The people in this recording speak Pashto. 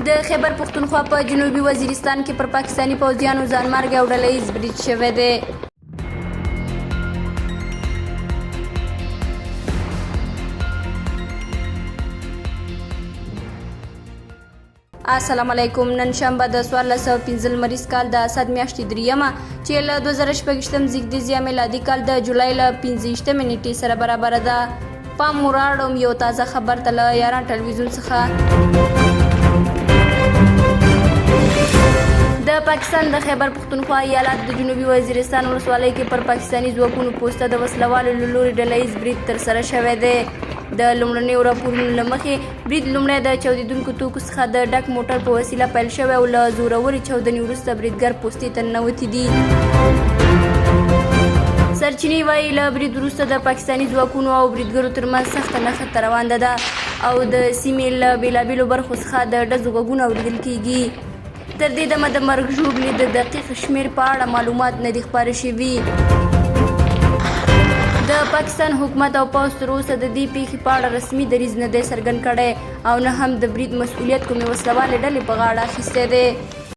د خیبر پښتونخوا په جنوبي وزیرستان کې پر پاکستاني پوځیانو ځانمرګی او ډلهییز برید شوی دی. السلام علیکم. نن شنبه د 1415 لمریز کال د اسد میاشتې دریمه چې له 2016 زیږدیزي میلادي کال د جولای له 15 نیټې سره برابر ده. پام وراړم یو تازه خبر ته له یاران ټلویزیون څخه. د پاکستان د خیبر پښتونخوا ایالت د جنوبي وزیرستان ولسوالۍ کې پر پاکستاني ځواکونو پوسته د وسلوالو له لوري ډلهییز برید ترسره شوی دی. د لومړنیو راپورونو له مخې برید لومړی د چاودېدونکو توکو څخه د ډک موټر په وسیله پیل شوی او له زورورې چاودنې وروسته بریدګر پوستې ته ننوتي دي. سرچینې وایي له برید وروسته د پاکستاني ځواکونو او بریدګرو ترمنځ سخته نښته روانه ده او د سیمې له بېلابېلو برخو څخه د ډزو غږونه اورېدل کېږي. تر دې دمه د مرګ ژوبلې د دقیق شمېر په اړه معلومات نه دي خپاره شوي. د پاکستان حکومت او پوځ تر اوسه د دې پیښې په اړه رسمي دریځ نه دی څرګند کړی او نه هم د برید مسؤلیت کومې وسلوالې ډلې په غاړه اخیستی دی.